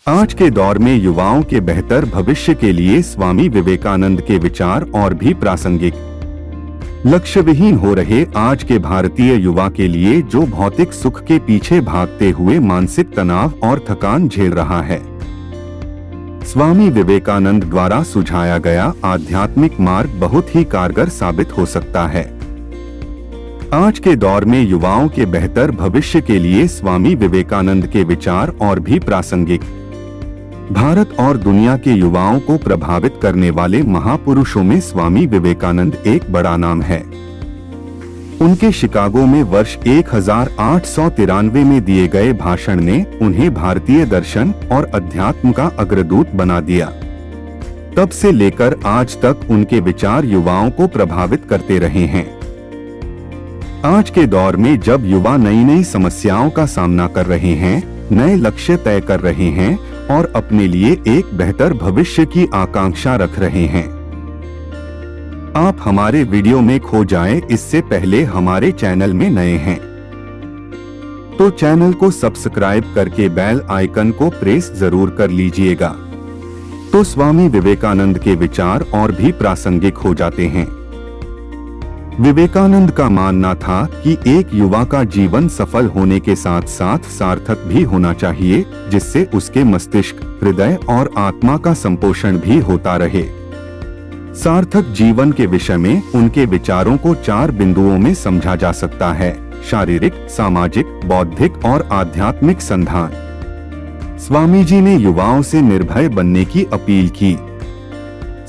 आज के दौर में युवाओं के बेहतर भविष्य के लिए स्वामी विवेकानंद के विचार और भी प्रासंगिक। लक्ष्यविहीन हो रहे आज के भारतीय युवा के लिए जो भौतिक सुख के पीछे भागते हुए मानसिक तनाव और थकान झेल रहा है, स्वामी विवेकानंद द्वारा सुझाया गया आध्यात्मिक मार्ग बहुत ही कारगर साबित हो सकता है। आज के दौर में युवाओं के बेहतर भविष्य के लिए स्वामी विवेकानंद के विचार और भी प्रासंगिक। भारत और दुनिया के युवाओं को प्रभावित करने वाले महापुरुषों में स्वामी विवेकानंद एक बड़ा नाम है। उनके शिकागो में वर्ष 1893 में दिए गए भाषण ने उन्हें भारतीय दर्शन और अध्यात्म का अग्रदूत बना दिया। तब से लेकर आज तक उनके विचार युवाओं को प्रभावित करते रहे हैं। आज के दौर में जब युवा नई नई समस्याओं का सामना कर रहे हैं, नए लक्ष्य तय कर रहे हैं और अपने लिए एक बेहतर भविष्य की आकांक्षा रख रहे हैं, आप हमारे वीडियो में खो जाएं इससे पहले हमारे चैनल में नए हैं तो चैनल को सब्सक्राइब करके बेल आइकन को प्रेस जरूर कर लीजिएगा। तो स्वामी विवेकानंद के विचार और भी प्रासंगिक हो जाते हैं। विवेकानंद का मानना था कि एक युवा का जीवन सफल होने के साथ साथ सार्थक भी होना चाहिए, जिससे उसके मस्तिष्क, हृदय और आत्मा का संपोषण भी होता रहे। सार्थक जीवन के विषय में उनके विचारों को 4 बिंदुओं में समझा जा सकता है: शारीरिक, सामाजिक, बौद्धिक और आध्यात्मिक संधान। स्वामी जी ने युवाओं से निर्भय बनने की अपील की।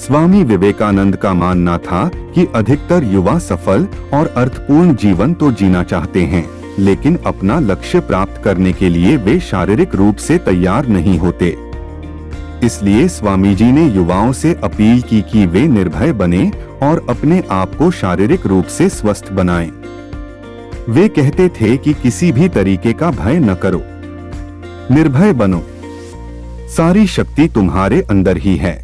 स्वामी विवेकानंद का मानना था कि अधिकतर युवा सफल और अर्थपूर्ण जीवन तो जीना चाहते हैं, लेकिन अपना लक्ष्य प्राप्त करने के लिए वे शारीरिक रूप से तैयार नहीं होते। इसलिए स्वामी जी ने युवाओं से अपील की कि वे निर्भय बने और अपने आप को शारीरिक रूप से स्वस्थ बनाएं। वे कहते थे कि किसी भी तरीके का भय न करो, निर्भय बनो, सारी शक्ति तुम्हारे अंदर ही है।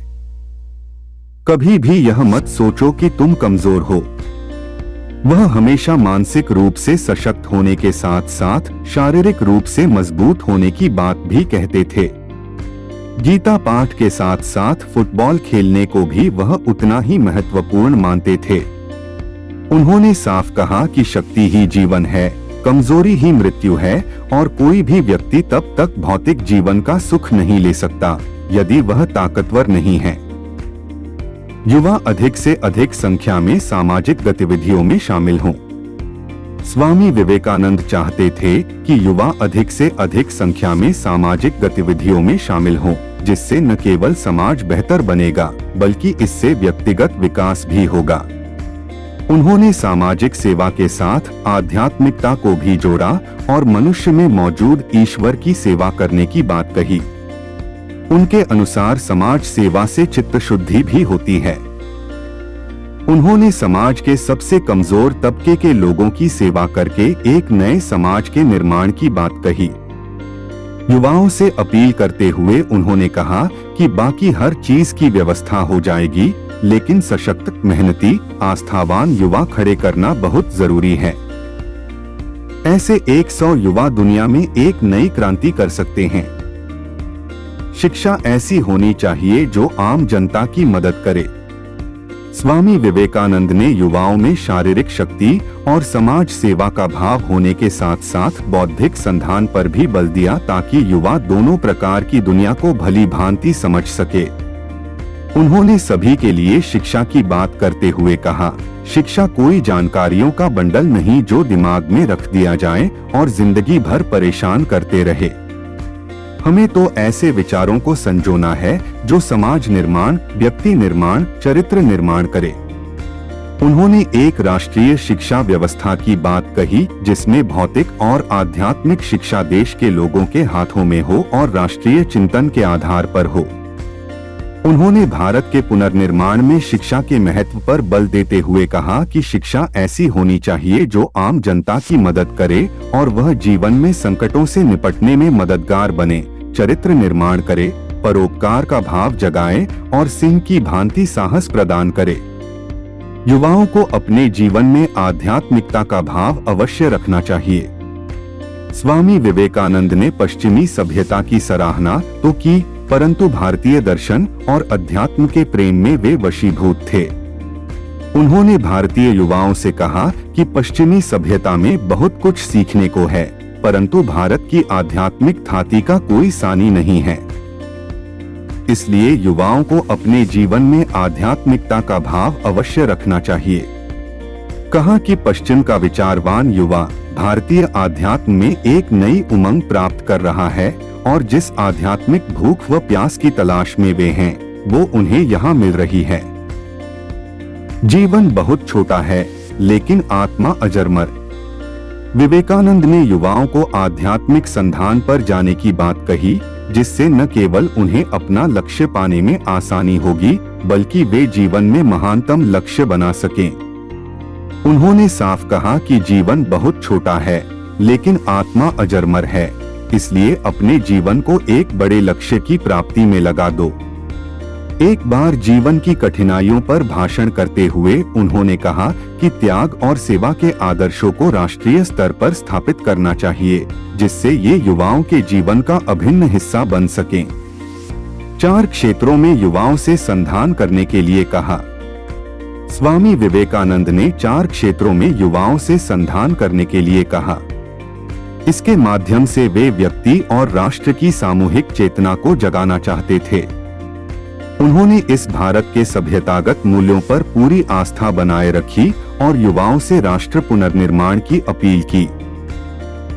कभी भी यह मत सोचो कि तुम कमजोर हो। वह हमेशा मानसिक रूप से सशक्त होने के साथ साथ शारीरिक रूप से मजबूत होने की बात भी कहते थे। गीता पाठ के साथ साथ फुटबॉल खेलने को भी वह उतना ही महत्वपूर्ण मानते थे। उन्होंने साफ कहा कि शक्ति ही जीवन है, कमजोरी ही मृत्यु है और कोई भी व्यक्ति तब तक भौतिक जीवन का सुख नहीं ले सकता यदि वह ताकतवर नहीं है। युवा अधिक से अधिक संख्या में सामाजिक गतिविधियों में शामिल हों। स्वामी विवेकानंद चाहते थे कि युवा अधिक से अधिक संख्या में सामाजिक गतिविधियों में शामिल हों, जिससे न केवल समाज बेहतर बनेगा बल्कि इससे व्यक्तिगत विकास भी होगा। उन्होंने सामाजिक सेवा के साथ आध्यात्मिकता को भी जोड़ा और मनुष्य में मौजूद ईश्वर की सेवा करने की बात कही। उनके अनुसार समाज सेवा से चित्त शुद्धि भी होती है। उन्होंने समाज के सबसे कमजोर तबके के लोगों की सेवा करके एक नए समाज के निर्माण की बात कही। युवाओं से अपील करते हुए उन्होंने कहा कि बाकी हर चीज की व्यवस्था हो जाएगी, लेकिन सशक्त, मेहनती, आस्थावान युवा खड़े करना बहुत जरूरी है। ऐसे 100 युवा दुनिया में एक नई क्रांति कर सकते हैं। शिक्षा ऐसी होनी चाहिए जो आम जनता की मदद करे। स्वामी विवेकानंद ने युवाओं में शारीरिक शक्ति और समाज सेवा का भाव होने के साथ साथ बौद्धिक संधान पर भी बल दिया, ताकि युवा दोनों प्रकार की दुनिया को भली भांति समझ सके। उन्होंने सभी के लिए शिक्षा की बात करते हुए कहा, शिक्षा कोई जानकारियों का बंडल नहीं जो दिमाग में रख दिया जाए और जिंदगी भर परेशान करते रहे। हमें तो ऐसे विचारों को संजोना है जो समाज निर्माण, व्यक्ति निर्माण, चरित्र निर्माण करे। उन्होंने एक राष्ट्रीय शिक्षा व्यवस्था की बात कही, जिसमें भौतिक और आध्यात्मिक शिक्षा देश के लोगों के हाथों में हो और राष्ट्रीय चिंतन के आधार पर हो। उन्होंने भारत के पुनर्निर्माण में शिक्षा के महत्व पर बल देते हुए कहा कि शिक्षा ऐसी होनी चाहिए जो आम जनता की मदद करे और वह जीवन में संकटों से निपटने में मददगार बने, चरित्र निर्माण करे, परोपकार का भाव जगाए और सिंह की भांति साहस प्रदान करे। युवाओं को अपने जीवन में आध्यात्मिकता का भाव अवश्य रखना चाहिए। स्वामी विवेकानंद ने पश्चिमी सभ्यता की सराहना तो की, परंतु भारतीय दर्शन और अध्यात्म के प्रेम में वे वशीभूत थे। उन्होंने भारतीय युवाओं से कहा कि पश्चिमी सभ्यता में बहुत कुछ सीखने को है, परंतु भारत की आध्यात्मिक थाती का कोई सानी नहीं है। इसलिए युवाओं को अपने जीवन में आध्यात्मिकता का भाव अवश्य रखना चाहिए। कहा कि पश्चिम का विचारवान युवा भारतीय आध्यात्म में एक नई उमंग प्राप्त कर रहा है और जिस आध्यात्मिक भूख व प्यास की तलाश में वे हैं, वो उन्हें यहाँ मिल रही है। जीवन बहुत छोटा है, लेकिन आत्मा अजरमर। विवेकानंद ने युवाओं को आध्यात्मिक संधान पर जाने की बात कही, जिससे न केवल उन्हें अपना लक्ष्य पाने में आसानी होगी, बल्कि वे जीवन में महानतम लक्ष्य बना सकें। उन्होंने साफ कहा कि जीवन बहुत छोटा है, लेकिन आत्मा अजरमर है, इसलिए अपने जीवन को एक बड़े लक्ष्य की प्राप्ति में लगा दो। एक बार जीवन की कठिनाइयों पर भाषण करते हुए उन्होंने कहा कि त्याग और सेवा के आदर्शों को राष्ट्रीय स्तर पर स्थापित करना चाहिए, जिससे ये युवाओं के जीवन का अभिन्न हिस्सा बन सकें। 4 क्षेत्रों में युवाओं से संधान करने के लिए कहा। स्वामी विवेकानंद ने 4 क्षेत्रों में युवाओं से संधान करने के लिए कहा। इसके माध्यम से वे व्यक्ति और राष्ट्र की सामूहिक चेतना को जगाना चाहते थे। उन्होंने इस भारत के सभ्यतागत मूल्यों पर पूरी आस्था बनाए रखी और युवाओं से राष्ट्र पुनर्निर्माण की अपील की।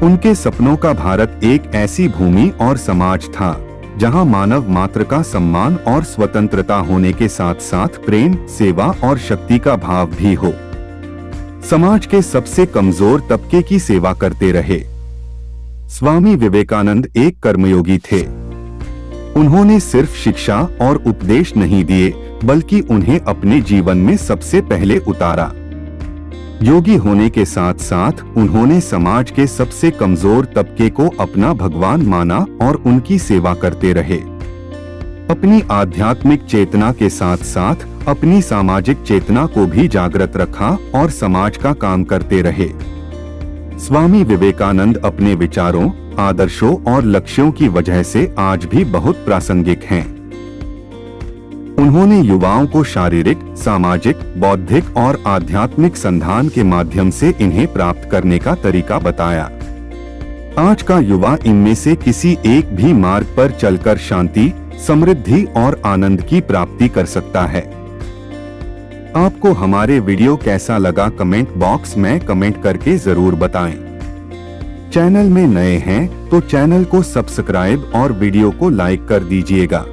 उनके सपनों का भारत एक ऐसी भूमि और समाज था जहां मानव मात्र का सम्मान और स्वतंत्रता होने के साथ साथ प्रेम, सेवा और शक्ति का भाव भी हो। समाज के सबसे कमजोर तबके की सेवा करते रहे। स्वामी विवेकानंद एक कर्मयोगी थे। उन्होंने सिर्फ शिक्षा और उपदेश नहीं दिए, बल्कि उन्हें अपने जीवन में सबसे पहले उतारा। योगी होने के साथ साथ उन्होंने समाज के सबसे कमजोर तबके को अपना भगवान माना और उनकी सेवा करते रहे। अपनी आध्यात्मिक चेतना के साथ साथ अपनी सामाजिक चेतना को भी जागृत रखा और समाज का काम करते रहे। स्वामी विवेकानंद अपने विचारों, आदर्शों और लक्ष्यों की वजह से आज भी बहुत प्रासंगिक हैं। उन्होंने युवाओं को शारीरिक, सामाजिक, बौद्धिक और आध्यात्मिक संधान के माध्यम से इन्हें प्राप्त करने का तरीका बताया। आज का युवा इनमें से किसी एक भी मार्ग पर चलकर शांति, समृद्धि और आनंद की प्राप्ति कर सकता है। आपको हमारे वीडियो कैसा लगा कमेंट बॉक्स में कमेंट करके जरूर बताएं। चैनल में नए हैं तो चैनल को सब्सक्राइब और वीडियो को लाइक कर दीजिएगा।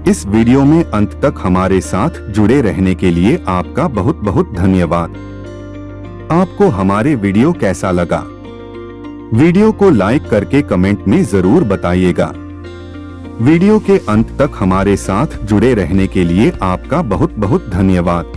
इस वीडियो में अंत तक हमारे साथ जुड़े रहने के लिए आपका बहुत बहुत धन्यवाद। आपको हमारे वीडियो कैसा लगा? वीडियो को लाइक करके कमेंट में जरूर बताइएगा। वीडियो के अंत तक हमारे साथ जुड़े रहने के लिए आपका बहुत बहुत धन्यवाद।